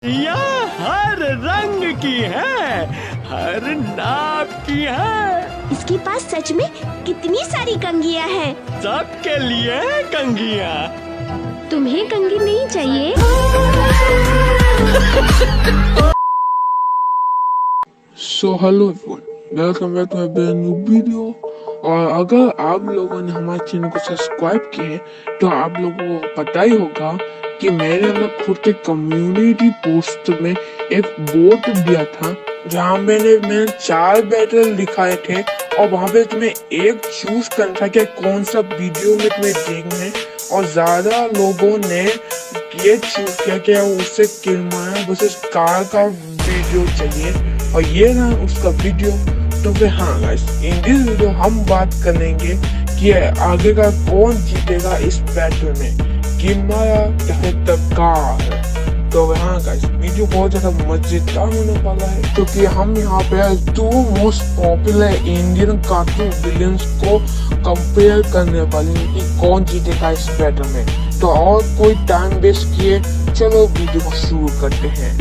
यहाँ हर रंग की है, हर नाप की है। इसके पास सच में कितनी सारी कंघियाँ हैं। सबके लिए कंघियाँ। तुम्हें कंघी नहीं चाहिए? So hello everyone, welcome back to my brand new video. और अगर आप लोगों ने हमारे चैनल को सब्सक्राइब किए तो आप लोगों को पता ही होगा कि मैंने अपना खुद के कम्युनिटी पोस्ट में एक वोट दिया था, जहाँ मैंने 4 बैटल दिखाए थे और वहाँ पे तुम्हें एक चूज करना था कि कौन सा वीडियो में तुम्हें देखना है। और ज्यादा लोगों ने ये चूज किया कि उससे किलमाया वर्सेस कार का वीडियो चाहिए और ये ना उसका वीडियो। तो फिर हाँ गाइस, इन दिस वीडियो हम बात करेंगे कि आगे का कौन जीतेगा इस बैटल में, किलमाया या फिर कार। तो हाँ गाइस, वीडियो बहुत ज्यादा मजेदार होने वाला है क्योंकि हम यहाँ पे 2 most popular Indian cartoon villains को कंपेयर करने वाले हैं कि कौन जीतेगा इस बैटल में। तो और कोई टाइम वेस्ट किए, चलो वीडियो को शुरू करते हैं।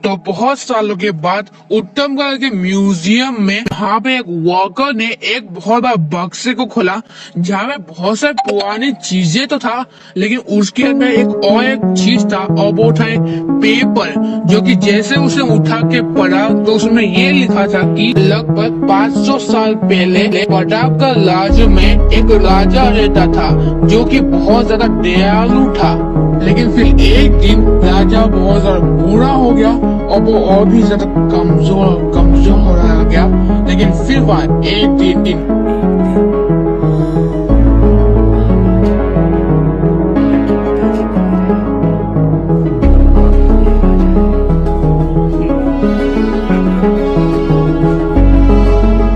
तो बहुत सालों के बाद उत्तमगढ़ के म्यूजियम में वहाँ पे एक वर्कर ने एक बहुत बड़ा बक्से को खोला, जहाँ में बहुत सारी पुरानी चीजें तो था, लेकिन उसके अंदर एक चीज था और वो था एक पेपर, जो कि जैसे उसे उठा के पढ़ा तो उसमें ये लिखा था कि लगभग 500 साल पहले प्रतापगढ़ राज्य में एक राजा रहता था जो कि बहुत ज्यादा दयालु था। लेकिन फिर एक दिन राजा बहुत ज्यादा बुरा हो गया और वो और भी ज्यादा कमजोर हो रहा गया। लेकिन फिर वह एक दिन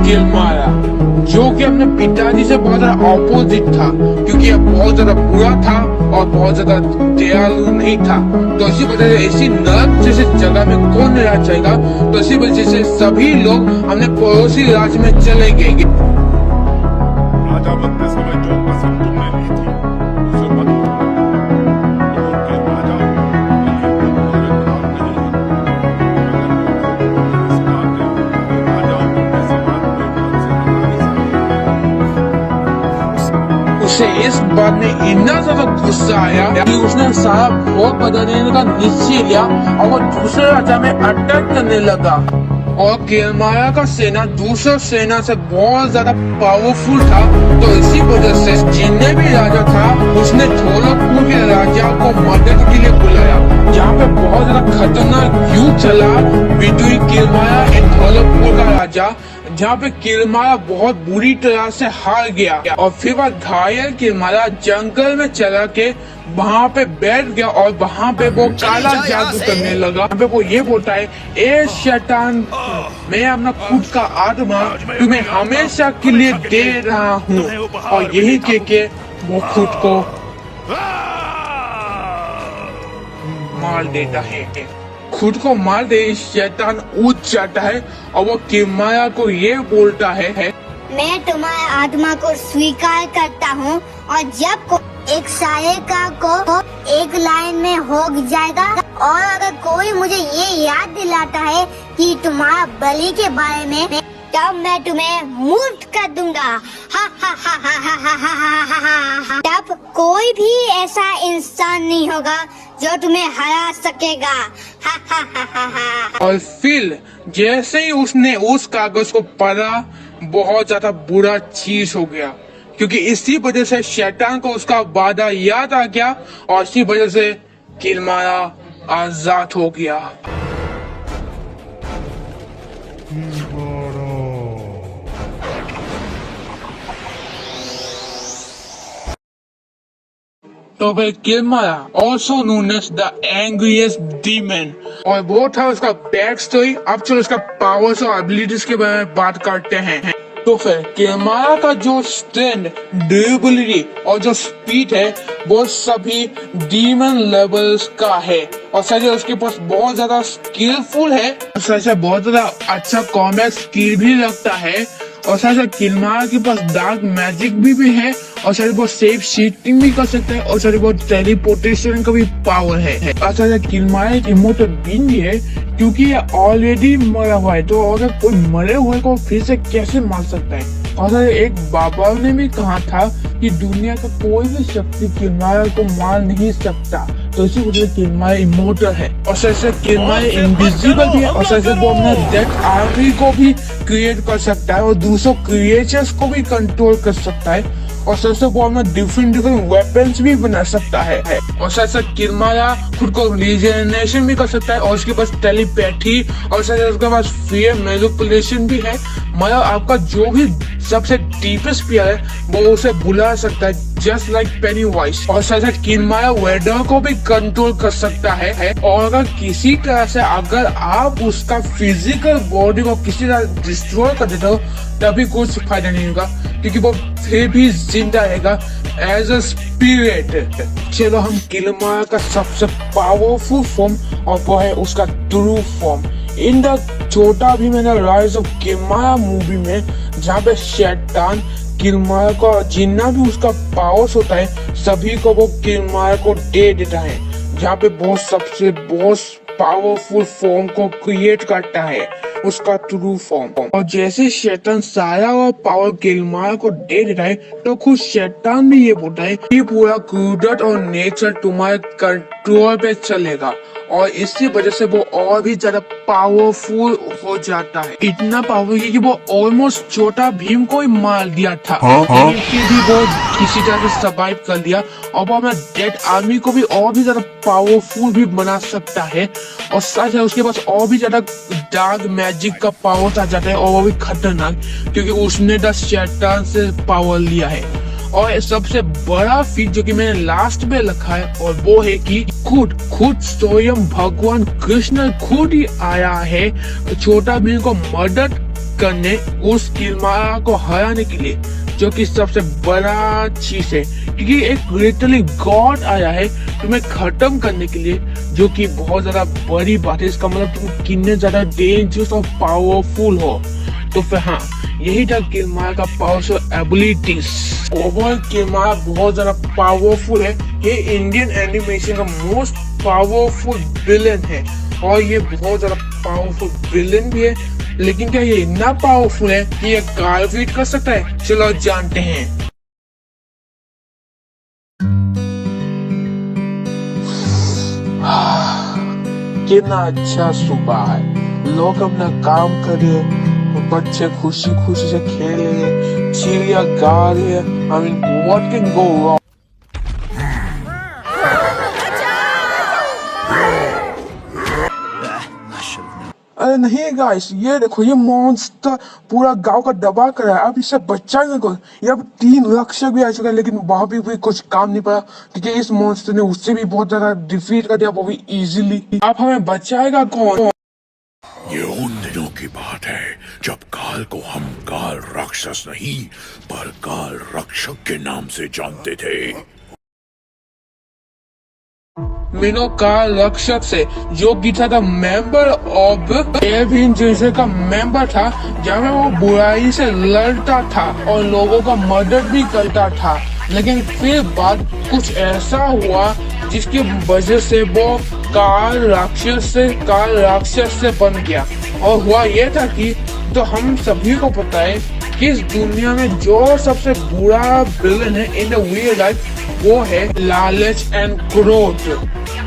किलमाया, जो कि अपने पिताजी से बहुत ज्यादा ऑपोजिट था, क्योंकि यह बहुत ज्यादा बुरा था और बहुत ज्यादा दयालु नहीं था। तो इसी वजह से ऐसी नरक जैसे जगह में कौन रहना चाहेगा, तो इसी वजह से सभी लोग अपने पड़ोसी राज्य में चले गए। राजा बनते समय जो कसम तुमने ली थी उसे मत उसे इस बात में इतना ज्यादा गुस्सा आया कि उसने सारा भोग बदलने का निश्चय लिया और वो दूसरे राजा में अटैक करने लगा। और किलमाया का सेना दूसरे सेना से बहुत ज्यादा पावरफुल था, तो इसी वजह से जितने भी राजा था उसने धौलतपुर के राजा को मदद के लिए बुलाया, जहाँ पे बहुत ज्यादा खतरनाक युद्ध चला बिटवीन किलमाया एंड धौलतपुर का राजा, जहाँ पे किलमाया बहुत बुरी तरह से हार गया। और फिर वह घायल किलमाया जंगल में चला के वहाँ पे बैठ गया और वहाँ पे वो काला जादू करने लगा। वहाँ पे वो ये बोलता है, ए शैतान, मैं अपना खुद का आत्मा तुम्हें हमेशा के लिए दे रहा हूँ। और यही कह के वो खुद को मार देता है। खुद को मार दे शैतान उठ जाता है और वो किलमाया को ये बोलता है, मैं तुम्हारे आत्मा को स्वीकार करता हूँ और जब एक सायका को एक लाइन में हो जाएगा और अगर कोई मुझे ये याद दिलाता है कि तुम्हारा बलि के बारे में, तब मैं तुम्हें मुक्त कर दूंगा। हा हा हा हा हा हा हा हा हा हा। तब कोई भी ऐसा इंसान नहीं होगा जो तुम्हें हरा सकेगा। हा हा हा हा हा। और फिर जैसे ही उसने उस कागज को पढ़ा, बहुत ज्यादा बुरा चीज हो गया, क्योंकि इसी वजह से शैतान को उसका वादा याद आ गया और इसी वजह से किलमाया आजाद हो गया। तो फिर किलमाया, also known as the angriest demon, और वो था उसका बैक स्टोरी। अब चलो उसका पावर्स और एबिलिटीज के बारे में बात करते हैं। तो फिर किलमाया का जो स्ट्रेंथ, ड्यूरेबिलिटी और जो स्पीड है वो सभी डीमन लेवल्स का है। और सच है उसके पास बहुत ज्यादा स्किलफुल है, सच है बहुत ज्यादा अच्छा कॉम्बैट स्किल भी रखता है। और सच है किलमाया के पास डार्क मैजिक भी है और सारी बहुत सेफ शीटिंग भी कर सकता है और सारी बहुत टेलीपोर्टेशन का भी पावर है। और सारा किलमाया एक इमोर्टल बीइंग भी है क्योंकि ये ऑलरेडी मरा हुआ है, तो अगर कोई मरे हुए को फिर से कैसे मार सकता है। और एक बाबा ने भी कहा था कि दुनिया का कोई भी शक्ति किलमाया को मार नहीं सकता, तो इसी वजह से किलमाया इमोर्टल है। और से किलमाया इनविजिबल भी है और से वो अपना डेथ आर्मी को भी क्रिएट कर सकता है और दूसरों क्रिएचर्स को भी कंट्रोल कर सकता है। और सबसे वो अपना डिफरेंट वेपन्स भी बना सकता है। और साथ किलमाया खुद को रिजेनरेशन भी कर सकता है और उसके पास टेलीपैथी और साथ उसके पास फियर मैनिपुलेशन भी है। मतलब आपका जो भी सबसे डीपेस्ट फियर है वो उसे बुला सकता है, जस्ट लाइक पेनीवाइज। और साथ किलमाया वेदर को भी कंट्रोल कर सकता है। और अगर किसी तरह से अगर आप उसका फिजिकल बॉडी को किसी तरह डिस्ट्रॉय कर देते हो तभी कुछ फायदा नहीं होगा क्योंकि वो फिर भी जिंदा रहेगा एज अ स्पिरिट। चलो हम किलमाया का सबसे पावरफुल फॉर्म और वो है उसका ट्रू फॉर्म। इन द छोटा भी मैंने राइज ऑफ किलमाया मूवी में जहाँ पे शैतान किलमाया को जितना भी उसका पावर्स होता है सभी को वो किलमाया को दे देता है, जहाँ पे बहुत सबसे बहुत पावरफुल फॉर्म को क्रिएट करता है उसका ट्रू फॉर्म। और जैसे शैतान सारा और पावर किलमाया को दे देता है तो खुद शैतान भी ये बोलता है कि पूरा कुदरत और नेचर तुम्हारे कंट्रोल पे चलेगा और इसी वजह से वो और भी ज्यादा पावरफुल हो जाता है। इतना पावरफुल कि वो ऑलमोस्ट छोटा भीम को ही मार दिया था, लेकिन फिर भी वो किसी तरह से सर्वाइव कर लिया और वो अपना डेड आर्मी को भी और भी ज्यादा पावरफुल भी बना सकता है। और साथ ही उसके पास और भी ज्यादा डार्क मैजिक का पावर आ जाता है और वो भी खतरनाक क्योंकि उसने द शैतान से पावर लिया है। और सबसे बड़ा फीट जो कि मैंने लास्ट में लिखा है और वो है कि खुद स्वयं भगवान कृष्ण खुद ही आया है छोटा भीम को मदद करने उस किलमाया को हराने के लिए, जो कि सबसे बड़ा चीज है क्योंकि एक लिटरली गॉड आया है तुम्हें खत्म करने के लिए, जो कि बहुत ज्यादा बड़ी बात है। इसका मतलब तुम कितने ज्यादा डेंजरस और पावरफुल हो। तो फिर हाँ, यही था किलमाया का पावरफुल एबिलिटीज। ओवरऑल किलमाया बहुत ज्यादा पावरफुल है। ये इंडियन एनिमेशन का मोस्ट पावरफुल विलेन है और ये बहुत ज्यादा पावरफुल विलेन भी है। लेकिन क्या ये इतना पावरफुल है कि ये काल फीट कर सकता है? चलो जानते हैं। कितना अच्छा सुबह है, लोग अपना काम कर रहे हैं, बच्चे खुशी खुशी से खेल रहे हैं, चिड़िया गा रही है। I mean, what can go wrong? अरे नहीं गाइस, ये देखो ये मॉन्स्टर पूरा गांव का दबा कर है। अब इससे बच्चा नहीं को, ये अब 3 रक्षक भी आ चुके हैं लेकिन वहां भी कुछ काम नहीं पड़ा क्योंकि इस मॉन्स्टर ने उससे भी बहुत ज्यादा डिफीट कर दिया, वो भी इजीली। अब हमें बचाएगा कौन? ये उन दिनों की बात है जब काल को हम काल राक्षस नहीं पर काल रक्षक के नाम से जानते थे। मीनो काल रक्षक से जो कि था मेंबर ऑफ एविन जैसे का मेंबर था, जहाँ वो बुराई से लड़ता था और लोगों का मदद भी करता था। लेकिन फिर बात कुछ ऐसा हुआ जिसकी वजह से वो काल राक्षस से बन गया। और हुआ ये था कि तो हम सभी को पता है कि इस दुनिया में जो सबसे बुरा विलन है इन द रियल लाइफ वो है लालच एंड क्रोध,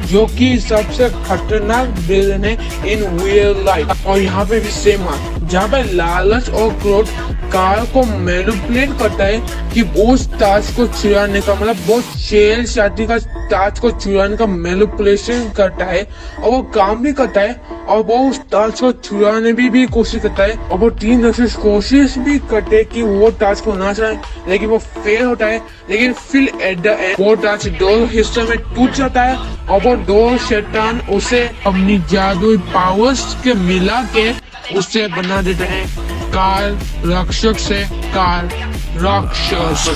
जो कि सबसे खतरनाक विलन है इन रियल लाइफ। और यहाँ पे भी सेम है, जहाँ पे लालच और क्रोध काल को मैनिपुलेट करता है कि उस ताज को चुराने का, मतलब वो शेर शादी का ताज को चुराने का मैनिपुलेशन करता है और वो काम भी करता है और वो उस ताज को चुराने भी कोशिश करता है। और वो 3 रक्षक कोशिश भी करते हैं कि वो ताज को ना चुराए, लेकिन वो फेल होता है। लेकिन फिर एट द एंड वो ताज 2 हिस्सों में टूट जाता है और वो 2 शैतान उसे अपनी जादुई पावर्स के मिला के उसे बना देते हैं काल रक्षक से काल राक्षस।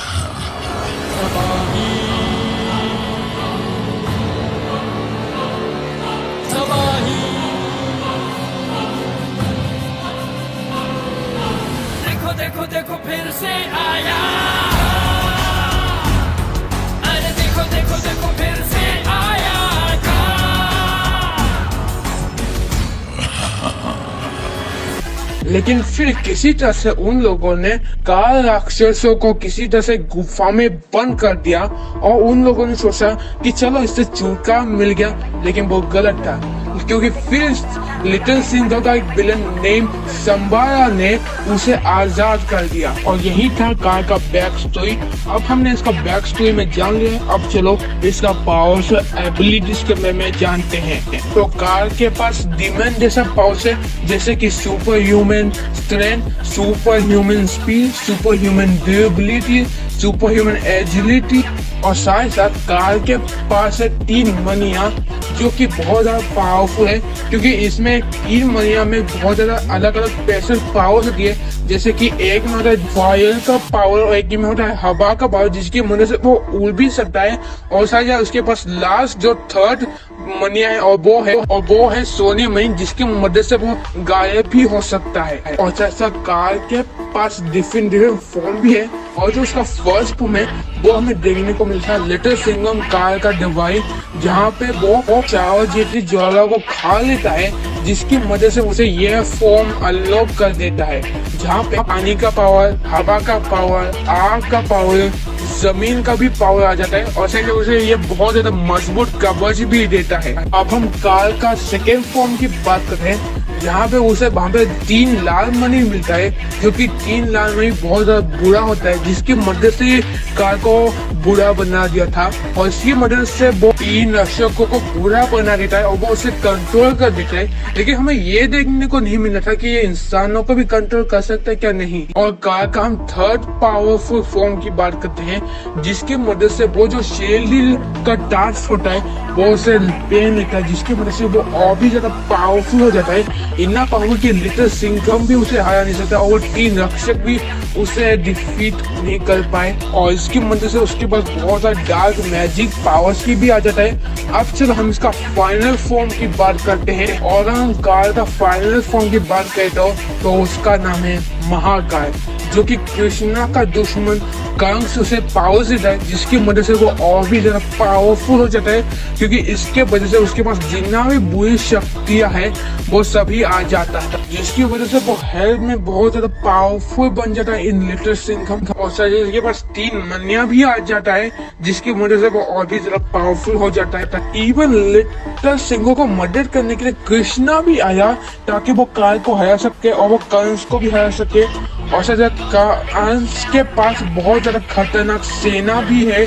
देखो देखो देखो फिर से आया लेकिन फिर किसी तरह से उन लोगों ने काल राक्षसों को किसी तरह से गुफा में बंद कर दिया और उन लोगों ने सोचा कि चलो इससे छुटकारा मिल गया, लेकिन वो गलत था, क्योंकि फिर लिटिल सिंघम का एक विलन नेम संबारा ने उसे आजाद कर दिया। और यही था काल का बैक स्टोरी। अब हमने इसका बैक स्टोरी में जान लिया, अब चलो इसका पावर्स एबिलिटीज के बारे में जानते हैं। तो काल के पास डीमन जैसा पावर्स है, जैसे कि super human strength, super human speed, super human durability, super human agility, और साथ साथ काल के पास है 3 मनिया जो कि बहुत ज्यादा पावरफुल है, क्योंकि इसमें 3 मनिया में बहुत ज्यादा अलग अलग स्पेशल पावर्स होती है। जैसे कि एक में होता है फायर का पावर और एक में होता है हवा का पावर, जिसकी मदद से वो उड़ भी सकता है। और साथ साथ उसके पास लास्ट जो 3rd मनिया है और वो है सोने मनी, जिसकी मदद से वो गायब भी हो सकता है। और साथ काल के पास डिफरेंट फॉर्म भी है, और जो उसका फर्स्ट फॉर्म है वो हमें देखने को मिलता है लिटिल सिंघम काल का डिवाइस, जहाँ पे वो चावल जैसी ज्वाला को खा लेता है, जिसकी मदद से उसे यह फॉर्म अनलॉक कर देता है, जहाँ पे पानी का पावर, हवा का पावर, आग का पावर, जमीन का भी पावर आ जाता है। और साथ उसे ये बहुत ज्यादा मजबूत कवच भी देता है। अब हम काल का सेकेंड फॉर्म की बात करते हैं, जहाँ पे उसे वहाँ पे 3 लाल मनी मिलता है, जो कि 3 लाल मनी बहुत ज्यादा बुरा होता है, जिसकी मदद से काल को बुरा बना दिया था। और इसकी मदद से वो 3 रक्षकों को बुरा बना देता है और वो उसे कंट्रोल कर देता है। लेकिन हमें ये देखने को नहीं मिला था कि ये इंसानों को भी कंट्रोल कर सकता है क्या नहीं। और काल का हम 3rd पावरफुल फॉर्म की बात करते हैं, जिसकी मदद से वो जो शेल्डी का टास्क होता है वो उसे पेन लेता है, जिसकी वजह से वो और भी ज्यादा पावरफुल हो जाता है। इतना पावरफुल कि लिटिल सिंघम भी उसे हरा नहीं सकता और वो 3 रक्षक भी उसे डिफीट नहीं कर पाए। और इसकी मदद से उसके पास बहुत सारे डार्क मैजिक पावर्स की भी आ जाता है। अब चलो हम इसका फाइनल फॉर्म की बात करते हैं, और हम काल का फाइनल फॉर्म की बात करते हो तो उसका नाम है महाकाल, जो कि कृष्णा का दुश्मन कंस उसे पावर्स देता है, जिसकी मदद से वो और भी ज्यादा पावरफुल हो जाता है, क्योंकि इसके वजह से उसके पास जितना भी बुरी शक्तियां हैं वो सभी आ जाता है, जिसकी वजह से वो हेल्थ में बहुत ज्यादा पावरफुल बन जाता है इन लिटिल सिंघम। और इसके पास 3 मनिया भी आ जाता है, जिसकी वजह से वो और भी ज्यादा पावरफुल हो जाता है। इवन लिटिल सिंघम को मदद करने के लिए कृष्णा भी आया, ताकि वो काल को हरा सके और वो कंस को भी हरा सके। और कंस के पास बहुत ज्यादा खतरनाक सेना भी है,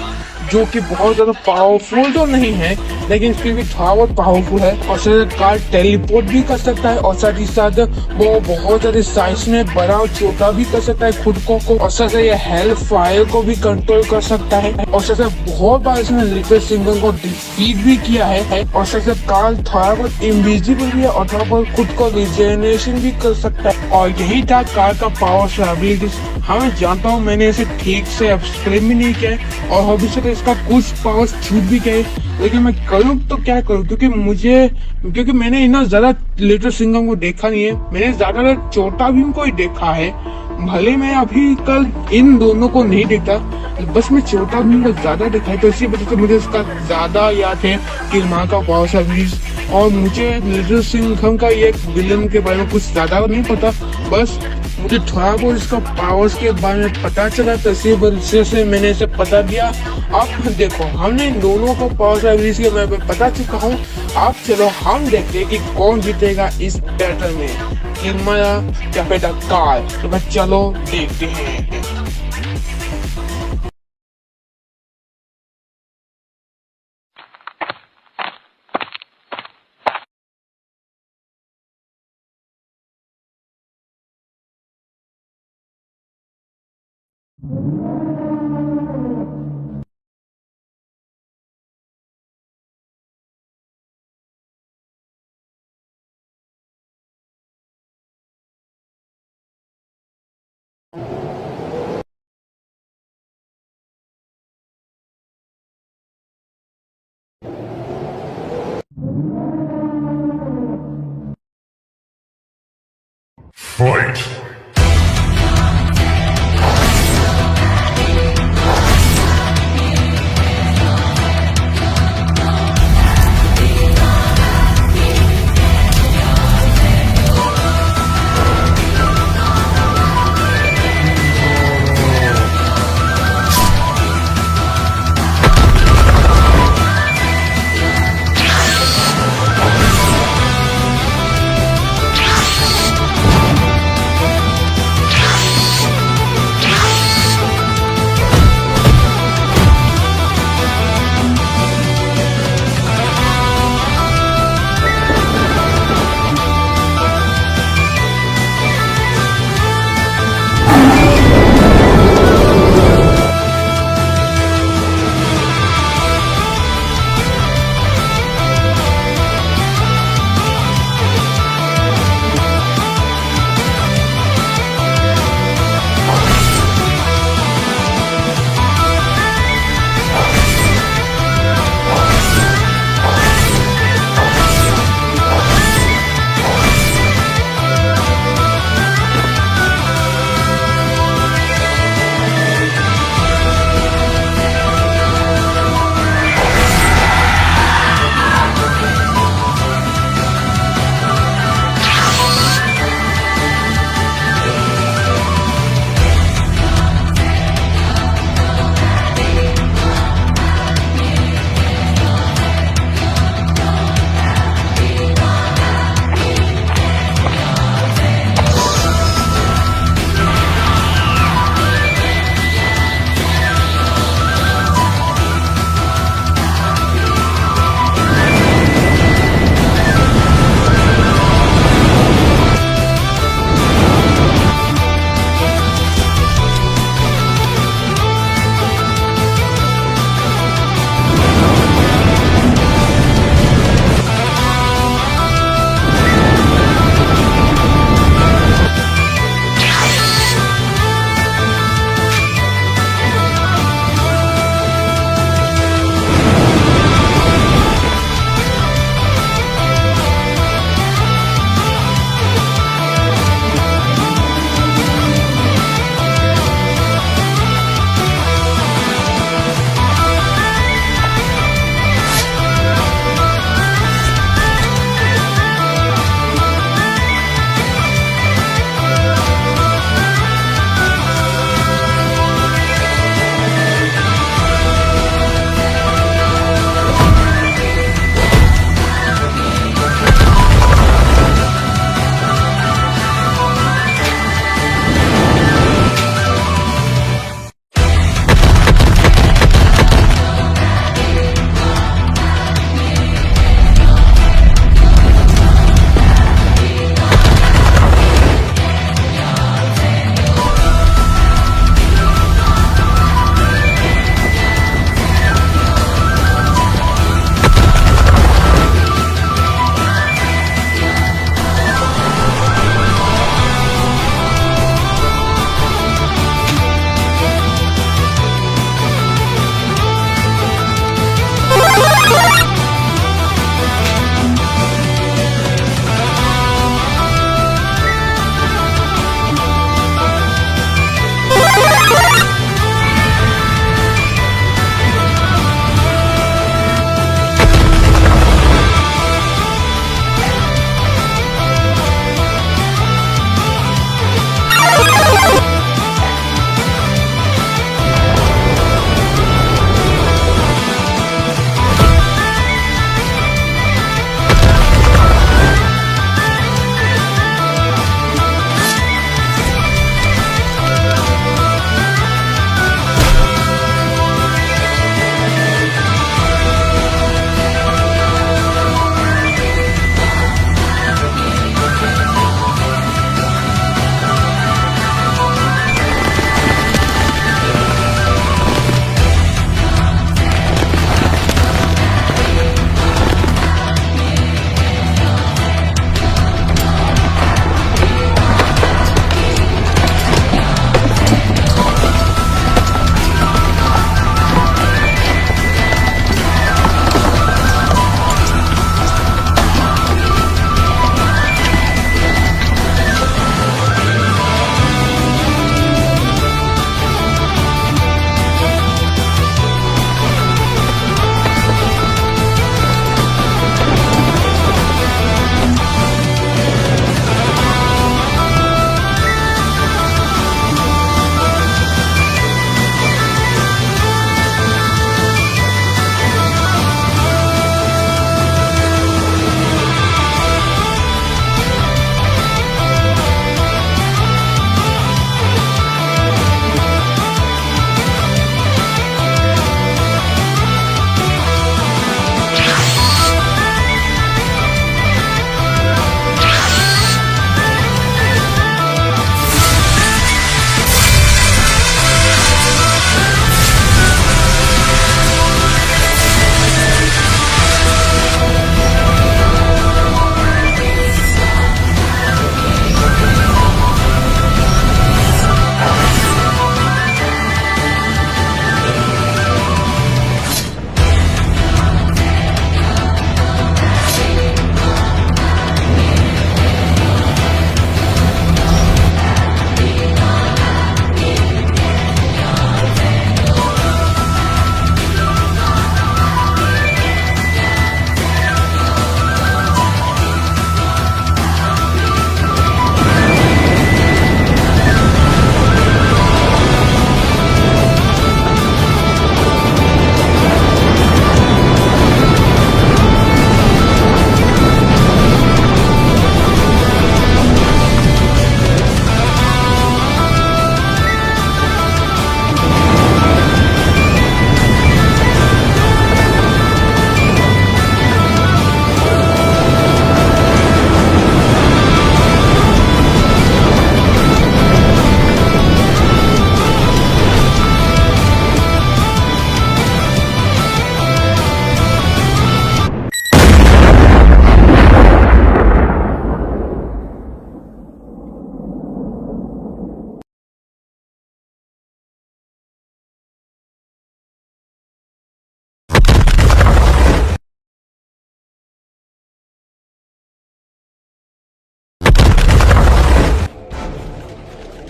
जो कि बहुत ज्यादा पावरफुल तो नहीं है, लेकिन फिर भी थोड़ा बहुत पावरफुल है। और साथ काल टेलीपोर्ट भी कर सकता है, और साथ ही साथ वो बहुत ज्यादा साइज में बड़ा और छोटा भी कर सकता है खुद को। और साथ ये हेल फायर को भी कंट्रोल कर सकता है। और साथ बहुत बार इसने लिटिल सिंघम को डिफीट भी किया है। और साथ काल थोड़ा बहुत इनविजिबल भी है और थोड़ा बहुत खुद को रिजेनरेशन भी कर सकता है। और यही था काल का पावर एबिलिटीज। हाँ, मैं जानता हूँ मैंने इसे ठीक से एक्सप्लेन भी नहीं किया है और भविष्य में इसका कुछ पावर्स छूट भी गए, लेकिन मैं करूँ तो क्या करूँ, क्योंकि मैंने इतना ज्यादा लिटिल सिंघम को देखा नहीं है। मैंने ज्यादा छोटा भीम को ही देखा है, भले मैं अभी कल इन दोनों को नहीं देखा, बस मैं छोटा भीम को ज्यादा देखा है, तो इसी वजह से मुझे उसका ज्यादा याद है कि माँ का पावर सर्विस। और मुझे लिटिल सिंघम का ये विलन के बारे में कुछ ज्यादा नहीं पता, बस मुझे थोड़ा बहुत इसका पावर्स के बारे में पता चला, तो इसी वजह से मैंने इसे पता दिया। अब देखो, हमने इन दोनों को पावर्स एबिलिटीज के बारे में पता चुका हूँ। अब चलो हम देखते हैं कि कौन जीतेगा इस बैटल में, किरमाया या फिर काल। तो बस चलो देखते हैं। Fight!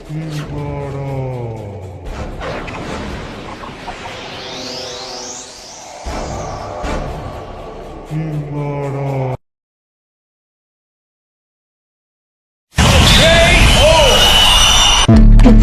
तो फिर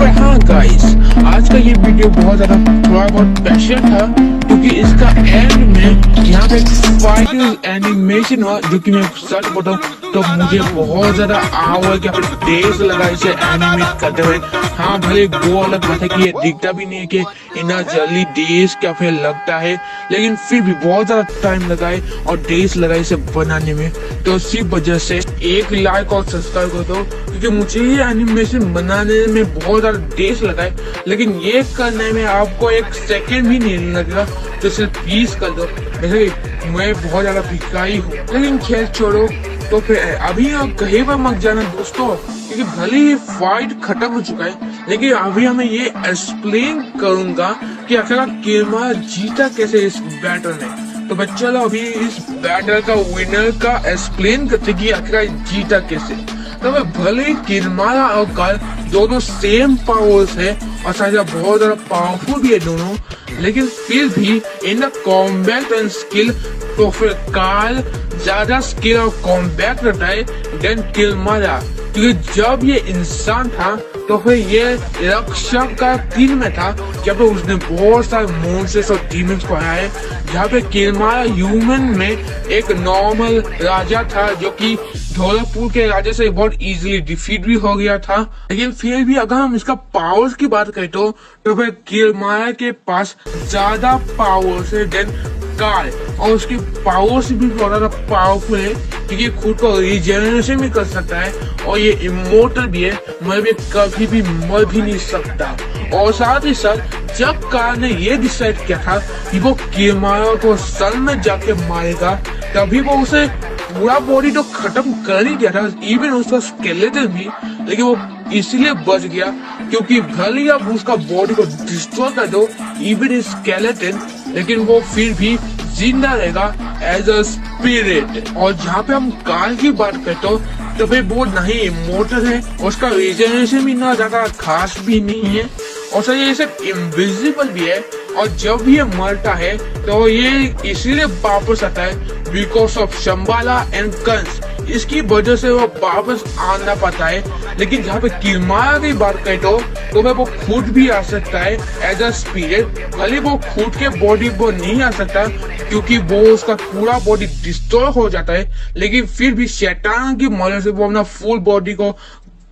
हाँ गाइस, आज का ये वीडियो बहुत ज्यादा थोड़ा बहुत स्पेशल था क्योंकि इसका एंड में यहाँ पे फाइट एनिमेशन हुआ, जो कि मैं सच बताऊं तो मुझे बहुत ज्यादा हुआ कि अपने डेज लगा इसे एनिमेट करते हुए। हाँ भले वो अलग बात है कि ये दिखता भी नहीं है कि इतना जल्दी डेज क्या फिर लगता है, लेकिन फिर भी बहुत ज्यादा टाइम लगा है और डेज लगा इसे बनाने में। तो इसी वजह से एक लाइक और सब्सक्राइब कर दो, क्योंकि मुझे ये एनिमेशन बनाने में बहुत ज्यादा डेज लगा है, लेकिन ये करने में आपको एक सेकंड भी नहीं लगेगा। तो सिर्फ प्लीज कर दो, वैसे मैं बहुत ज्यादा भिखारी हूँ, लेकिन खेल छोड़ो। तो फिर अभी आप कहीं पर मत जाना दोस्तों, क्योंकि भले ही फाइट खत्म हो चुका है, लेकिन अभी हमें ये एक्सप्लेन करूंगा कि आखिर किरमा जीता कैसे इस बैटल में। तो बच्चा चलो अभी इस बैटल का विनर का एक्सप्लेन करते कि आखिर जीता कैसे। तो भले ही किरमाला और काल दोनों सेम पावर्स है और शायद बहुत ज्यादा पावरफुल भी है दोनों, लेकिन फिर भी in the combat and skill तो फिर काल ज्यादा स्किल और कॉम्बैट रखता है देन किरमाला, क्योंकि जब ये इंसान था तो फिर ये रक्षक का टीम में था, जब उसने बहुत सारे मॉन्स्टर्स और डीमंस को हराया है। जहाँ पे किरमाला ह्यूमन में एक नॉर्मल राजा था, जो कि धौलपुर के राजा से बहुत इजीली डिफीट भी हो गया था। लेकिन फिर भी अगर हम इसका पावर्स की बात करें तो फिर किरमाला के पास ज्यादा पावर्स है देन काल, और उसकी पावर्स भी बहुत ज्यादा पावरफुल है क्योंकि खुद को रिजेनरेशन भी कर सकता है और ये इमोर्टल भी है, मर भी कभी भी मर भी नहीं सकता। और साथ ही साथ जब काल ने ये डिसाइड किया था कि वो किरमाला को सन में जाके मारेगा, तभी वो उसे पूरा बॉडी तो खत्म कर ही दिया था, इवन उसका स्केलेटन भी, लेकिन वो इसीलिए बच गया क्योंकि भले ही आप उसका बॉडी को डिस्ट्रॉय कर दो इवन स्केलेटन, लेकिन वो फिर भी जिंदा रहेगा एज अ स्पिरिट। और जहाँ पे हम काल की बात करते हो तो फिर वो नहीं इमोर्टल है, उसका रिजेनरेशन भी ना ज्यादा खास भी नहीं है, और सर ये सिर्फ इनविजिबल भी है। और जब भी ये मरता है तो ये इसीलिए वापस आता है because of Shambala and Kans, इसकी वजह से वो वापस आना पाता है। लेकिन जहाँ पे किरमाला की बात करें तो वो खुद भी आ सकता है एज अ स्पिरिट, भले वो खुद के बॉडी पर नहीं आ सकता क्योंकि वो उसका पूरा बॉडी डिस्ट्रॉय हो जाता है, लेकिन फिर भी शैतान की मदद से वो अपना फुल बॉडी को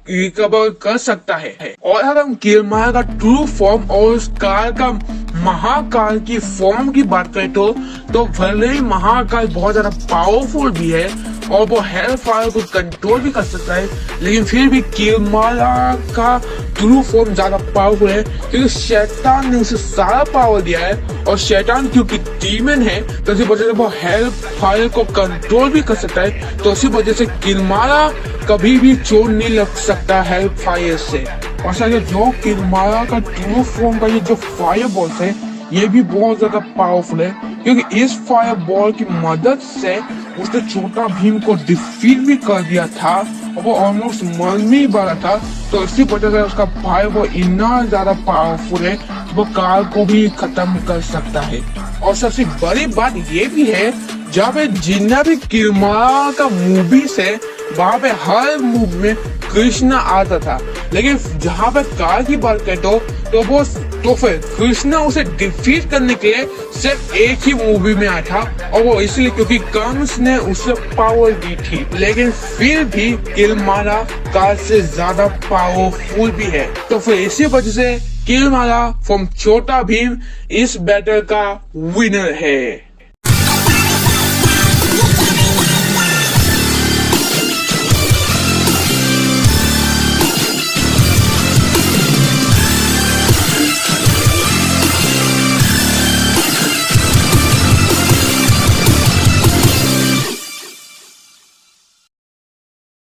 रिकवर कर सकता है। और अगर हम किरमाला का ट्रू फॉर्म और उस काल का महाकाल की फॉर्म की बात करें तो भले ही महाकाल बहुत ज्यादा पावरफुल भी है और वो हेल फायर को कंट्रोल भी कर सकता है, लेकिन फिर भी किरमाला का ट्रू फॉर्म ज्यादा पावरफुल है क्योंकि शैतान ने उसे सारा पावर दिया है, और शैतान क्योंकि डीमन है तो इसी वजह से वो हेल फायर को कंट्रोल भी कर सकता है। तो इसी वजह से किरमाला कभी भी चोट नहीं लग सकता हेल फायर से। और शायद जो किरमाला का ट्रू फॉर्म का ये जो फायर बॉल्स है ये भी बहुत ज्यादा पावरफुल है, क्योंकि इस फायर बॉल की मदद से उसने छोटा भीम को डिफीट भी कर दिया था और वो ऑलमोस्ट मरने ही वाला था। तो इसी वजह से उसका फायर बॉल इतना ज्यादा पावरफुल है कि वो काल को भी खत्म कर सकता है। और सबसे बड़ी बात ये भी है, जहाँ पे जितना भी किरमाला का मूवीज है वहाँ पे हर मूवी में कृष्णा आता था, लेकिन जहाँ पे काल की बात करें तो फिर कृष्णा उसे डिफीट करने के लिए सिर्फ एक ही मूवी में आया था, और वो इसलिए क्योंकि कंस ने उसे पावर दी थी। लेकिन फिर भी किरमाला काल से ज्यादा पावरफुल भी है, तो फिर इसी वजह से किरमाला फ्रॉम छोटा भीम इस बैटल का विनर है।